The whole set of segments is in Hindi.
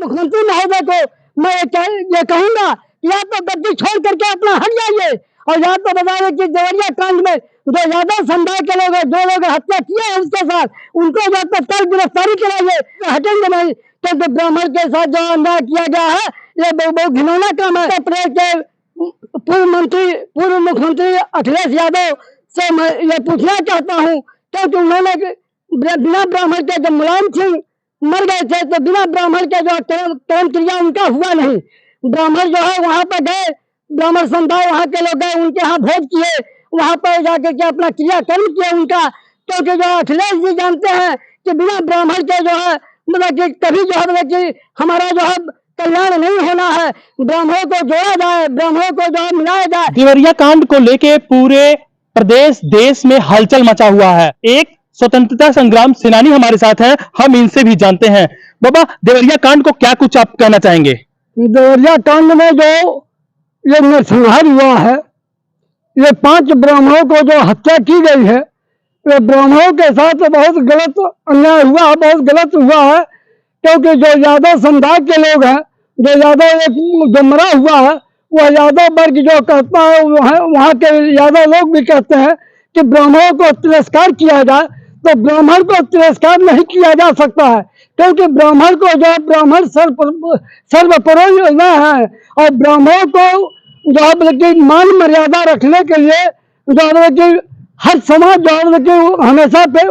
मुख्यमंत्री महोदय को मैं ये कहूंगा या तो गद्दी छोड़ करके अपना हट जाइए और या तो बता दें कि देवरिया कांड में जो यादव समुदाय के लोग हैं, जो लोग हत्या किए हैं उसके साथ उनको जो तत्काल गिरफ्तारी कराइए, हटेंगे नहीं। क्योंकि ब्राह्मण के साथ जो अन्याय किया गया है ये बहुत घिनौना काम है। प्रदेश के पूर्व मुख्यमंत्री अखिलेश यादव से मैं ये पूछना चाहता हूँ, क्योंकि उन्होंने बिना ब्राह्मण के जब मुलायम सिंह मर गए थे तो बिना ब्राह्मण के जो कर्म क्रिया उनका हुआ नहीं। ब्राह्मण जो है वहां पर गए, ब्राह्मण समुदाय वहां के लोग गए, उनके यहाँ भोज किए, वहां पर जाकर के अपना क्रियाकर्म किया उनका। क्योंकि जो अखिलेश जी जानते हैं कि बिना ब्राह्मण के जो है मतलब कि कभी जो है मतलब कि हमारा जो है कल्याण नहीं होना है। ब्राह्मणों को जोड़ा जाए, ब्राह्मणों को जो है मिलाया जाए। देवरिया कांड को लेके पूरे प्रदेश देश में हलचल मचा हुआ है। एक स्वतंत्रता संग्राम सेनानी हमारे साथ हैं, हम इनसे भी जानते हैं। बाबा, देवरिया कांड को क्या कुछ आप कहना चाहेंगे? देवरिया कांड में जो ये नरसंहार हुआ है, ये 5 ब्राह्मणों को जो हत्या की गई है, ये ब्राह्मणों के साथ बहुत गलत अन्याय हुआ है, बहुत गलत हुआ है। क्योंकि जो यादव समुदाय के लोग हैं, जो यादव जो मरा हुआ है, वह यादव वर्ग जो कहता है वहाँ के यादव लोग भी कहते हैं कि ब्राह्मणों को तिरस्कार किया जाए, तो ब्राह्मण को तिरस्कार नहीं किया जा सकता है। क्योंकि ब्राह्मण को जो ब्राह्मण सर्वपरोज है और ब्राह्मणों को जो है मान मर्यादा रखने के लिए जो है कि हर समाज जो है कि हमेशा पे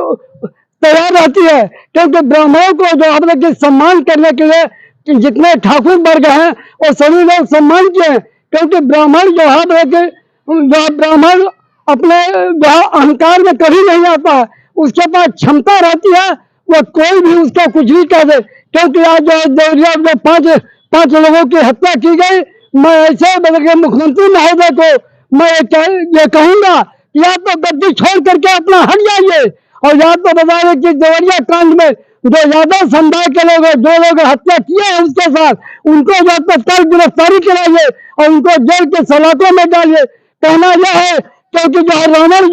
तैयार रहती है। क्योंकि ब्राह्मणों को जो है कि सम्मान करने के लिए जितने ठाकुर वर्ग हैं वो सभी लोग सम्मान किए। क्योंकि ब्राह्मण जो है कि ब्राह्मण अपने जो अहंकार में कभी नहीं आता है, उसके पास क्षमता रहती है, वो कोई भी उसका कुछ भी कह दे। क्योंकि आज जो देवरिया में 5 लोगों की हत्या की गई, मैं ऐसे मुख्यमंत्री महोदय को मैं ये कहूंगा या तो गद्दी छोड़ करके अपना हट जाइए और या तो बता दें कि देवरिया कांड में जो यादव समुदाय के लोग हैं, जो लोग हत्या किए हैं उसके साथ उनको जो तत्काल गिरफ्तारी कराइए और उनको जेल के सलाखों में डालिए। कहना यह है क्योंकि जो रावण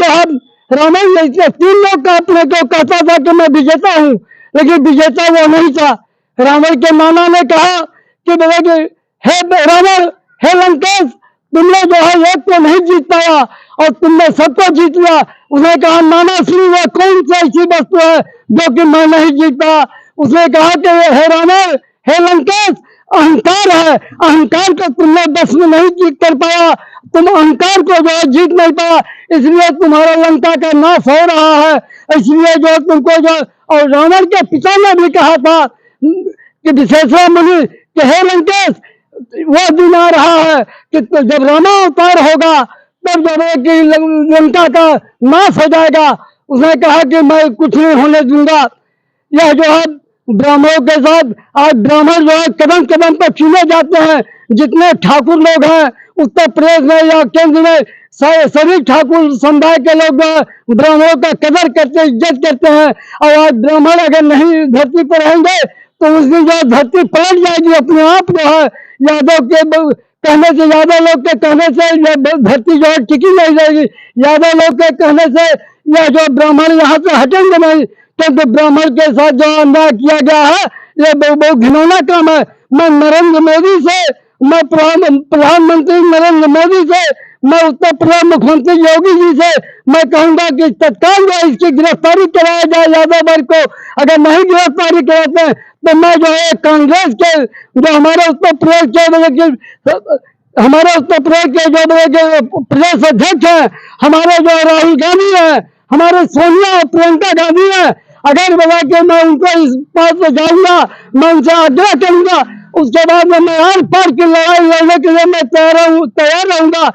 3 लोग का अपने को कहता था कि मैं विजेता हूँ, लेकिन विजेता वो नहीं था। रावण के नाना ने कहा कि हे रावण, हे लंकेश, तुमने जो है एक को नहीं जीत पाया और तुमने सबको जीत लिया। उसने कहा नाना श्री वह कौन सी ऐसी वस्तु है जो कि मैं नहीं जीता। उसने कहा कि हे रावण, हे लंकेश, अहंकार है, अहंकार को तुमने बस में नहीं जीत कर पाया, तुम अहंकार को जो है जीत नहीं पाया, इसलिए तुम्हारा लंका का नाश हो रहा है। इसलिए जो तुमको जो और रावण के पिता ने भी कहा था कि विशेषण मुनि कि हे लंकेश, वो दिन आ रहा है कि जब रामावतार होगा तब जब कि लंका का नाश हो जाएगा। उसने कहा कि मैं कुछ नहीं होने दूंगा। यह जो है ब्राह्मणों के साथ आज ब्राह्मण जो है कदम कदम पर चुने जाते हैं। जितने ठाकुर लोग हैं उत्तर प्रदेश में या केंद्र में, सभी ठाकुर समुदाय के लोग ब्राह्मणों का कदर करते, इज्जत करते हैं। और आज ब्राह्मण अगर नहीं धरती पर रहेंगे तो उस दिन जो धरती पलट जाएगी अपने आप। जो है यादव के कहने से, यादव लोग के कहने से धरती जो है टिकी नहीं रहेगी। यादव लोग के कहने से यह जो ब्राह्मण यहाँ से हटेंगे नहीं। क्योंकि ब्राह्मण के साथ जो अन्याय किया गया है ये बहुत घिनौना काम है। मैं नरेंद्र मोदी से, मैं प्रधानमंत्री नरेंद्र मोदी से, मैं उत्तर प्रदेश मुख्यमंत्री योगी जी से मैं कहूंगा कि तत्काल जो इसकी गिरफ्तारी कराया जाए यादव वर्ग को। अगर नहीं गिरफ्तारी कराते हैं तो मैं जो है कांग्रेस के जो हमारे उत्तर प्रदेश के जो प्रदेश अध्यक्ष है, हमारे जो राहुल गांधी है, हमारे सोनिया और प्रियंका गांधी है, अगर बता के मैं उनको इस बात पे जाऊंगा, मैं उनसे आग्रह करूंगा, उसके बाद में मैं आर पार की लड़ाई लड़ने के लिए मैं तैयार रहूंगा।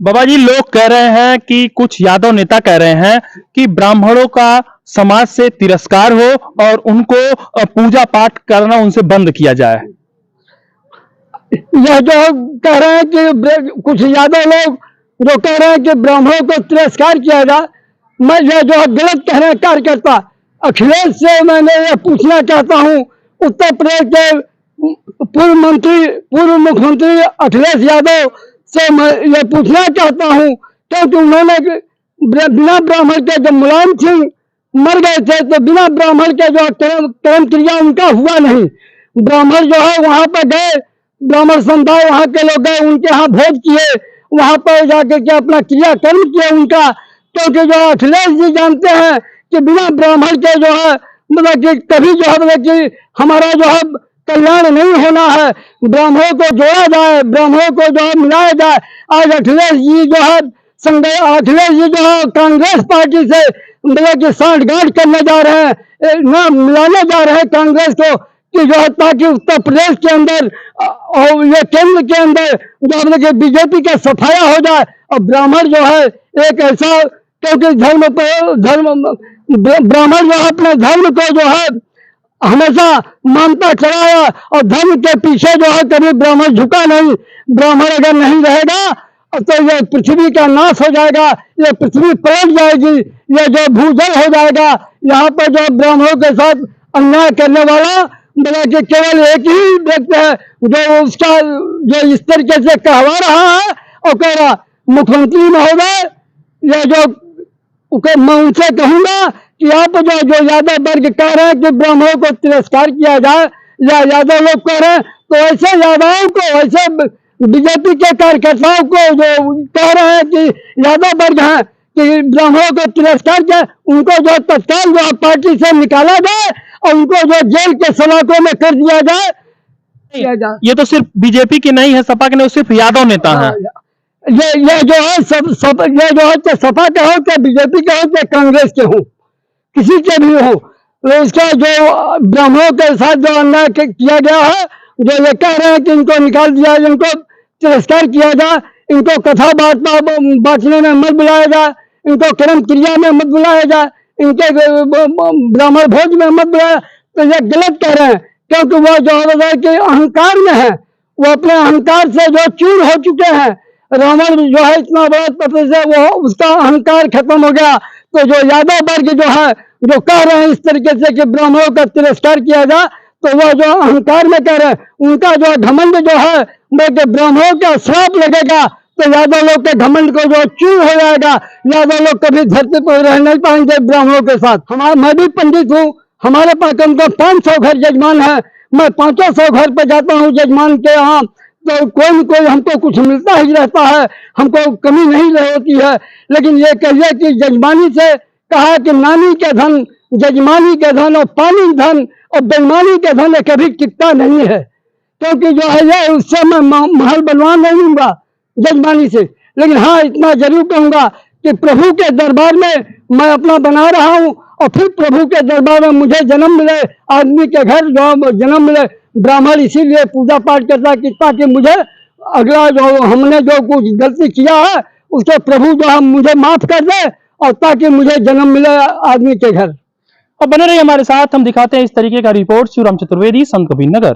बाबा जी, लोग कह रहे हैं कि कुछ यादव नेता कह रहे हैं कि ब्राह्मणों का समाज से तिरस्कार हो और उनको पूजा पाठ करना उनसे बंद किया जाए। यह जो कह रहे हैं कि कुछ यादव लोग जो कह रहे हैं कि ब्राह्मणों को तिरस्कार किया जाए, मैं यह जो गलत कह रहे हैं कार्यकर्ता। अखिलेश से मैंने यह पूछना चाहता हूँ, उत्तर प्रदेश के पूर्व मुख्यमंत्री अखिलेश यादव से मैं ये पूछना चाहता हूँ, क्योंकि उन्होंने बिना ब्राह्मण के जब मुलायम सिंह मर गए थे तो बिना ब्राह्मण के जो कर्म क्रिया उनका हुआ नहीं। ब्राह्मण जो है वहां पर गए, ब्राह्मण समुदाय वहां के लोग गए, उनके यहाँ भोज किए, वहां पर जाकर के अपना क्रियाकर्म किया उनका। क्योंकि जो अखिलेश जी जानते हैं कि बिना ब्राह्मण के जो है मतलब कि कभी जो है मतलब कि हमारा जो है कल्याण नहीं होना है। ब्राह्मणों को जोड़ा जाए, ब्राह्मणों को जो है मिलाया जाए। आज अखिलेश जी जो है अखिलेश जी जो है कांग्रेस पार्टी से मतलब कि सांठगांठ करने जा रहे हैं, न मिलाने जा रहे हैं कांग्रेस को, कि जो है ताकि उत्तर प्रदेश के अंदर और ये केंद्र के अंदर जो मतलब कि बीजेपी का सफाया हो जाए। और ब्राह्मण जो है एक ऐसा, क्योंकि ब्राह्मण जो है अपने धर्म को जो है हमेशा मानता चला आया, और धर्म के पीछे जो है कभी ब्राह्मण झुका नहीं। ब्राह्मण अगर नहीं रहेगा तो ये पृथ्वी का नाश हो जाएगा, ये पृथ्वी पलट जाएगी, ये जो भूजल हो जाएगा। यहाँ पर जो ब्राह्मणों के साथ अन्याय करने वाला मतलब कि केवल एक ही व्यक्ति है जो उसका जो इस तरीके से कहवा रहा है और कह रहा मुख्यमंत्री महोदय, या जो मैं उनसे कहूंगा कि आप जो यादव वर्ग कह रहे हैं कि ब्राह्मणों को तिरस्कार किया जाए, या यादव लोग कह रहे हैं, तो ऐसे यादवों को, ऐसे बीजेपी के कार्यकर्ताओं को जो कह रहे हैं कि यादव वर्ग हैं कि ब्राह्मणों को तिरस्कार किया, उनको जो तत्काल जो पार्टी से निकाला जाए और उनको जो जेल के सलाखों में कर दिया जाए। ये तो सिर्फ बीजेपी की नहीं है, सपा के नहीं, सिर्फ यादव नेता है। ये जो है ये जो है चाहे सपा के हो, चाहे बीजेपी के हो, चाहे कांग्रेस के हो, किसी के भी हो, तो इसका जो ब्राह्मणों के साथ जो अन्याय किया गया है, जो ये कह रहे हैं कि इनको निकाल दिया जाए, इनको तिरस्कार किया जाए, इनको कथा बांटने में मत बुलाया जाए, इनको कर्म क्रिया में मत बुलाया जाए, इनके ब्राह्मण भोज में मत बुलाया, तो ये गलत कह रहे हैं। क्योंकि वो जो है कि अहंकार में है, वो अपने अहंकार से जो चूर हो चुके हैं। रावण जो है इतना बड़ा तत्व से वो उसका अहंकार खत्म हो गया। तो जो यादव वर्ग जो है जो कह रहे हैं इस तरीके से कि ब्राह्मणों का तिरस्कार किया जाए, तो वो जो अहंकार में कह रहे हैं, उनका जो घमंड जो है ब्राह्मणों का श्राप लगेगा, तो यादव लोग के घमंड को जो चूर हो जाएगा। यादव लोग कभी धरती पर रह नहीं पाएंगे ब्राह्मणों के साथ। मैं भी पंडित हूँ, हमारे पास कम से कम 500 घर जजमान है, मैं 500 घर पे जाता हूँ जजमान के यहाँ, तो कोई न कोई हमको कुछ मिलता ही रहता है, हमको कमी नहीं होती है। लेकिन ये कहिए कि जजमानी से कहा कि नानी के धन, जजमानी के धन और पानी धन और बेईमानी के धन कभी टिकता नहीं है। क्योंकि जो है ये उससे मैं महल बनवा नहीं लूंगा जजमानी से, लेकिन हाँ इतना जरूर कहूंगा कि प्रभु के दरबार में मैं अपना बना रहा हूँ, और फिर प्रभु के दरबार में मुझे जन्म मिले, आदमी के घर जो जन्म मिले। ब्राह्मण इसीलिए पूजा पाठ करता है कि ताकि मुझे अगला जो हमने जो कुछ गलती किया है उसको प्रभु जो है मुझे माफ कर दे, और ताकि मुझे जन्म मिले आदमी के घर। और बने रहिए हमारे साथ, हम दिखाते हैं इस तरीके का रिपोर्ट। शिवराम चतुर्वेदी, संत कबीर नगर।